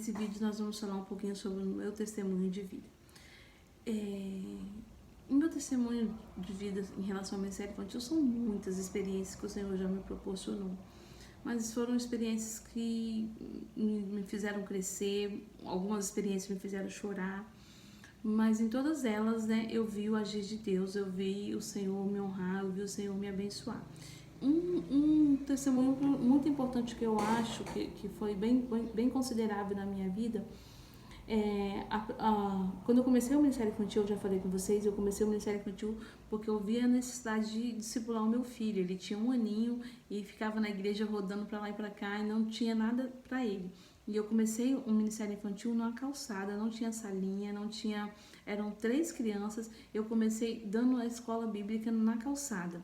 nesse vídeo nós vamos falar um pouquinho sobre o meu testemunho de vida. O meu testemunho de vida em relação ao ministério infantil são muitas experiências que o Senhor já me proporcionou. Mas foram experiências que me fizeram crescer, algumas experiências me fizeram chorar. Mas em todas elas, né, eu vi o agir de Deus, eu vi o Senhor me honrar, eu vi o Senhor me abençoar. Um testemunho muito importante que eu acho que foi bem considerável na minha vida, quando eu comecei o Ministério Infantil, eu já falei com vocês, eu comecei o Ministério Infantil porque eu via a necessidade de discipular o meu filho. Ele tinha 1 aninho e ficava na igreja rodando para lá e para cá e não tinha nada para ele. E eu comecei o Ministério Infantil numa calçada, não tinha salinha, não tinha... Eram 3 crianças, eu comecei dando a escola bíblica na calçada.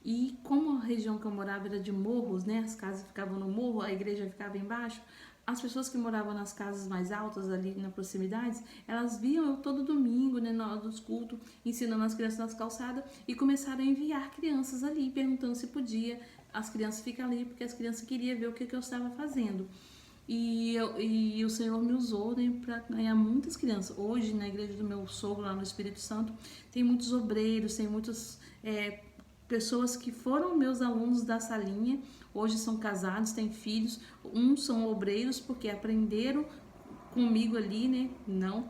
E como a região que eu morava era de morros, né, as casas ficavam no morro, a igreja ficava embaixo, as pessoas que moravam nas casas mais altas ali na proximidade, elas viam eu todo domingo, né, na hora dos cultos, ensinando as crianças nas calçadas e começaram a enviar crianças ali, perguntando se podia as crianças ficar ali, porque as crianças queriam ver o que eu estava fazendo. E o Senhor me usou, né, para ganhar muitas crianças. Hoje, na igreja do meu sogro, lá no Espírito Santo, tem muitos obreiros, tem muitas pessoas que foram meus alunos da salinha, hoje são casados, têm filhos, uns são obreiros porque aprenderam comigo ali, né? Não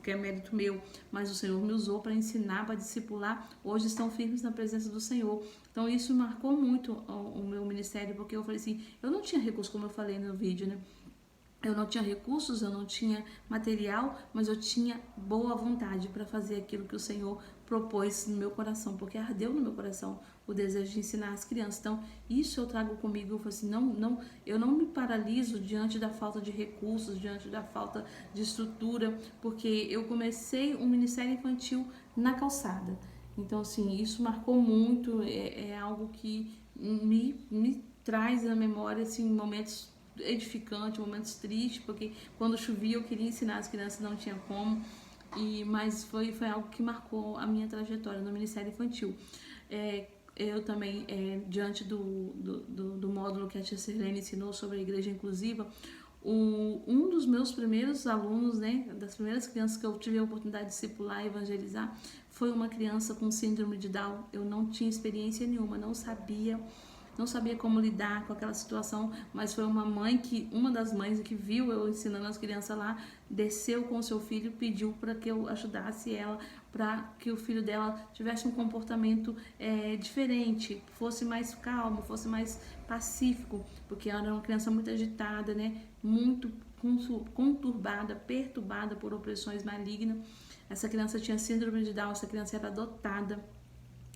que é mérito meu, mas o Senhor me usou para ensinar, para discipular, hoje estão firmes na presença do Senhor. Então isso marcou muito o meu ministério, porque eu falei assim, eu não tinha recurso, como eu falei no vídeo, né? Eu não tinha recursos, eu não tinha material, mas eu tinha boa vontade para fazer aquilo que o Senhor propôs no meu coração, porque ardeu no meu coração o desejo de ensinar as crianças. Então, isso eu trago comigo, eu falo assim, eu não me paraliso diante da falta de recursos, diante da falta de estrutura, porque eu comecei um ministério infantil na calçada. Então, assim, isso marcou muito, é algo que me traz à memória, assim, momentos edificante, momentos tristes, porque quando chovia eu queria ensinar as crianças, não tinha como, mas foi algo que marcou a minha trajetória no Ministério Infantil. Eu também, diante do módulo que a tia Sirlene ensinou sobre a igreja inclusiva, um dos meus primeiros alunos, né, das primeiras crianças que eu tive a oportunidade de discipular e evangelizar, foi uma criança com síndrome de Down. Eu não tinha experiência nenhuma, não sabia como lidar com aquela situação, mas foi uma das mães que viu eu ensinando as crianças lá, desceu com o seu filho, pediu para que eu ajudasse ela, para que o filho dela tivesse um comportamento diferente, fosse mais calmo, fosse mais pacífico, porque ela era uma criança muito agitada, né, muito conturbada, perturbada por opressões malignas. Essa criança tinha síndrome de Down, essa criança era adotada.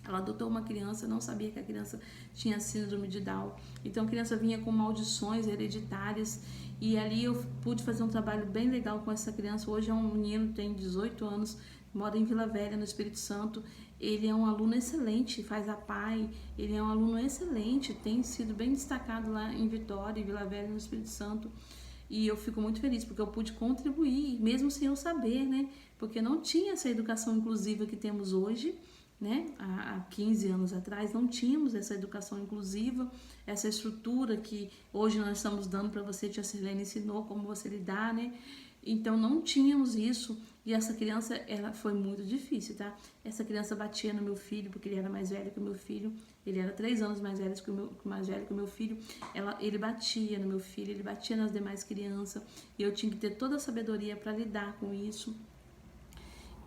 Ela adotou uma criança, não sabia que a criança tinha síndrome de Down. Então a criança vinha com maldições hereditárias e ali eu pude fazer um trabalho bem legal com essa criança. Hoje é um menino, tem 18 anos, mora em Vila Velha, no Espírito Santo. Ele é um aluno excelente, faz a PAI, ele é um aluno excelente, tem sido bem destacado lá em Vitória, em Vila Velha, no Espírito Santo. E eu fico muito feliz porque eu pude contribuir, mesmo sem eu saber, né? Porque não tinha essa educação inclusiva que temos hoje, né? Há 15 anos atrás não tínhamos essa educação inclusiva, essa estrutura que hoje nós estamos dando para você, tia Sirlene ensinou como você lidar, né? Então não tínhamos isso e essa criança, ela foi muito difícil, tá? Essa criança batia no meu filho porque ele era mais velho que o meu filho, ele era 3 anos mais velho que o meu filho, ele batia no meu filho, ele batia nas demais crianças e eu tinha que ter toda a sabedoria para lidar com isso.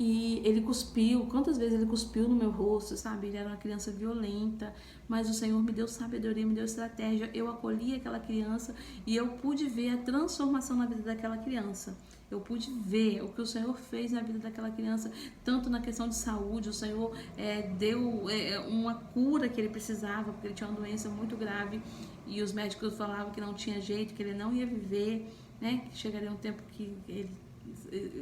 E ele cuspiu, quantas vezes ele cuspiu no meu rosto, sabe? Ele era uma criança violenta, mas o Senhor me deu sabedoria, me deu estratégia. Eu acolhi aquela criança e eu pude ver a transformação na vida daquela criança. Eu pude ver o que o Senhor fez na vida daquela criança, tanto na questão de saúde. O Senhor deu uma cura que ele precisava, porque ele tinha uma doença muito grave e os médicos falavam que não tinha jeito, que ele não ia viver, né? Que chegaria um tempo que ele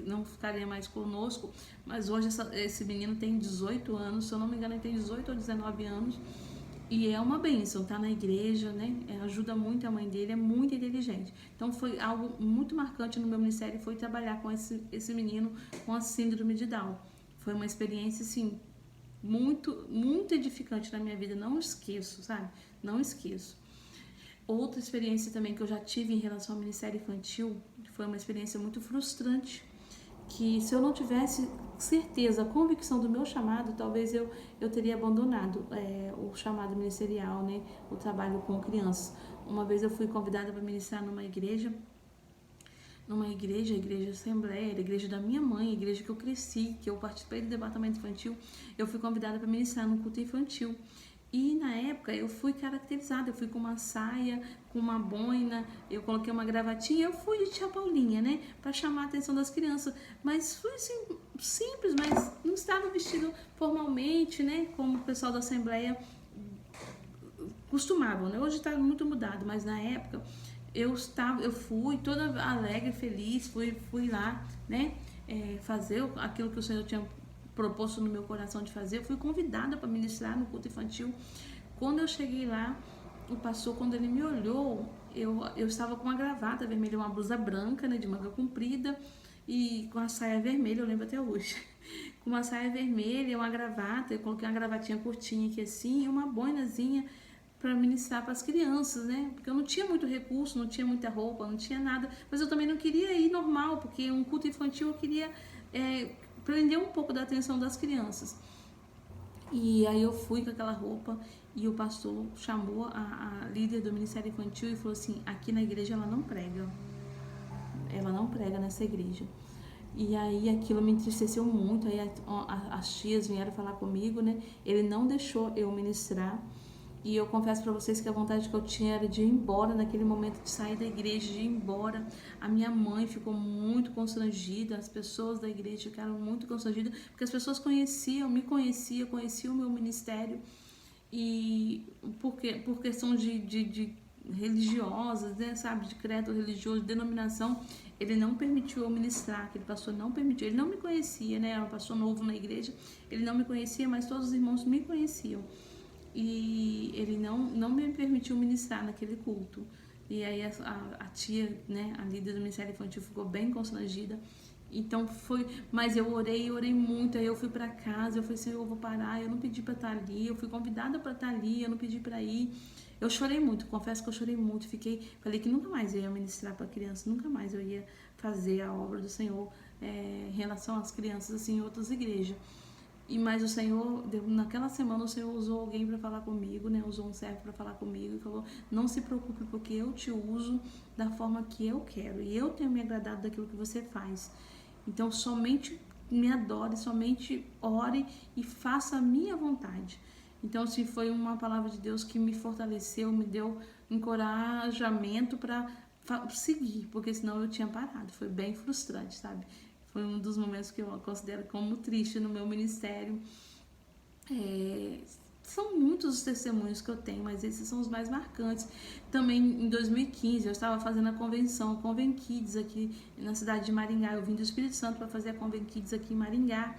não ficaria mais conosco, mas hoje esse menino tem 18 anos, se eu não me engano ele tem 18 ou 19 anos, e é uma bênção, tá na igreja, né, ajuda muito a mãe dele, é muito inteligente. Então foi algo muito marcante no meu ministério, foi trabalhar com esse menino com a síndrome de Down. Foi uma experiência, assim, muito, muito edificante na minha vida, não esqueço, sabe, não esqueço. Outra experiência também que eu já tive em relação ao Ministério Infantil foi uma experiência muito frustrante, que se eu não tivesse certeza, convicção do meu chamado, talvez eu teria abandonado o chamado ministerial, né, o trabalho com crianças. Uma vez eu fui convidada para ministrar numa igreja, a igreja Assembleia, a igreja da minha mãe, a igreja que eu cresci, que eu participei do departamento infantil. Eu fui convidada para ministrar no culto infantil. E na época eu fui caracterizada, eu fui com uma saia, com uma boina, eu coloquei uma gravatinha, eu fui de tia Paulinha, né, para chamar a atenção das crianças. Mas fui assim, simples, mas não estava vestido formalmente, né, como o pessoal da Assembleia costumavam, né? Hoje está muito mudado, mas na época eu fui toda alegre, feliz, fui lá, né, fazer aquilo que o Senhor tinha proposto no meu coração de fazer. Eu fui convidada para ministrar no culto infantil. Quando eu cheguei lá, o pastor, quando ele me olhou, eu estava com uma gravata vermelha, uma blusa branca, né, de manga comprida, e com a saia vermelha, eu lembro até hoje. Com uma saia vermelha, uma gravata, eu coloquei uma gravatinha curtinha aqui assim, e uma boinazinha para ministrar para as crianças, né? Porque eu não tinha muito recurso, não tinha muita roupa, não tinha nada, mas eu também não queria ir normal, porque um culto infantil eu queria prender um pouco da atenção das crianças. E aí eu fui com aquela roupa e o pastor chamou a líder do Ministério Infantil e falou assim: aqui na igreja ela não prega nessa igreja. E aí aquilo me entristeceu muito. Aí as tias vieram falar comigo, né? Ele não deixou eu ministrar. E eu confesso para vocês que a vontade que eu tinha era de ir embora naquele momento, de sair da igreja, de ir embora. A minha mãe ficou muito constrangida, as pessoas da igreja ficaram muito constrangidas, porque as pessoas me conheciam o meu ministério. E por questão de religiosas, né, sabe, de credo religioso, de denominação, ele não permitiu eu ministrar, aquele pastor não permitiu. Ele não me conhecia, né, era um pastor novo na igreja, ele não me conhecia, mas todos os irmãos me conheciam. E ele não me permitiu ministrar naquele culto. E aí a tia, né, a líder do Ministério Infantil, ficou bem constrangida. Então mas eu orei muito. Aí eu fui para casa, eu falei assim: eu vou parar. Eu não pedi para estar ali, eu fui convidada para estar ali, eu não pedi para ir. Eu chorei muito, confesso que eu chorei muito. Falei que nunca mais eu ia ministrar para crianças, nunca mais eu ia fazer a obra do Senhor em relação às crianças assim, em outras igrejas. Mas o Senhor, naquela semana, o Senhor usou alguém para falar comigo, né? Usou um servo para falar comigo e falou: não se preocupe, porque eu te uso da forma que eu quero e eu tenho me agradado daquilo que você faz. Então, somente me adore, somente ore e faça a minha vontade. Então, assim, foi uma palavra de Deus que me fortaleceu, me deu encorajamento para seguir, porque senão eu tinha parado. Foi bem frustrante, sabe? Foi um dos momentos que eu considero como triste no meu ministério. São muitos os testemunhos que eu tenho, mas esses são os mais marcantes. Também em 2015 eu estava fazendo a convenção, a Conven Kids aqui na cidade de Maringá. Eu vim do Espírito Santo para fazer a Conven Kids aqui em Maringá.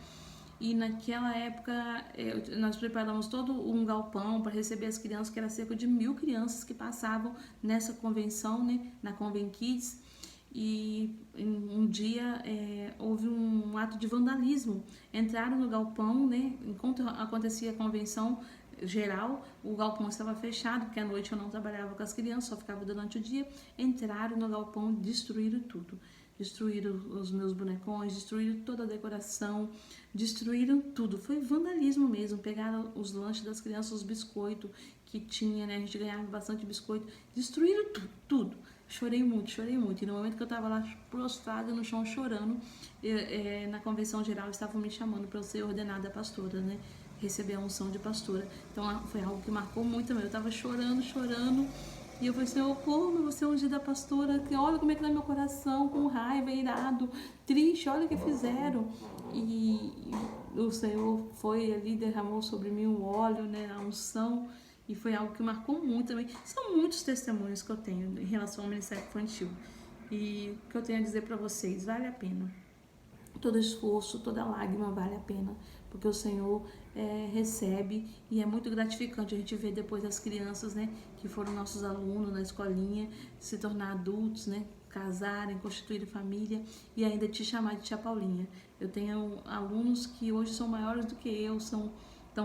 E naquela época nós preparamos todo um galpão para receber as crianças, que era cerca de 1.000 crianças que passavam nessa convenção, né, na Conven Kids. E um dia houve um ato de vandalismo. Entraram no galpão, né, enquanto acontecia a convenção geral, o galpão estava fechado, porque à noite eu não trabalhava com as crianças, só ficava durante o dia. Entraram no galpão, destruíram tudo. Destruíram os meus bonecões, destruíram toda a decoração, destruíram tudo. Foi vandalismo mesmo. Pegaram os lanches das crianças, os biscoitos que tinha, né? A gente ganhava bastante biscoito. Destruíram tudo. Chorei muito. E no momento que eu estava lá prostrada no chão chorando, na convenção geral estavam me chamando para eu ser ordenada pastora, né? Receber a unção de pastora. Então foi algo que marcou muito também. Eu estava chorando. E eu falei: Senhor, como você é ungida pastora? Olha como é que tá meu coração, com raiva, irado, triste, olha o que fizeram. E o Senhor foi ali, derramou sobre mim o óleo, né, a unção. E foi algo que marcou muito também. São muitos testemunhos que eu tenho em relação ao Ministério Infantil. E o que eu tenho a dizer para vocês, vale a pena. Todo esforço, toda lágrima vale a pena, porque o Senhor recebe, e é muito gratificante a gente ver depois as crianças, né, que foram nossos alunos na escolinha, se tornar adultos, né, casarem, constituírem família e ainda te chamar de tia Paulinha. Eu tenho alunos que hoje são maiores do que eu, estão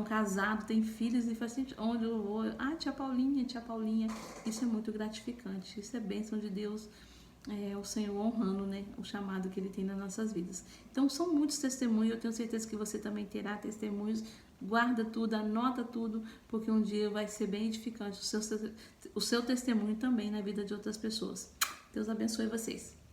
casados, têm filhos e fazem onde eu vou, tia Paulinha, isso é muito gratificante, isso é bênção de Deus. o Senhor honrando, né, o chamado que Ele tem nas nossas vidas. Então, são muitos testemunhos, eu tenho certeza que você também terá testemunhos. Guarda tudo, anota tudo, porque um dia vai ser bem edificante o seu testemunho também na vida de outras pessoas. Deus abençoe vocês.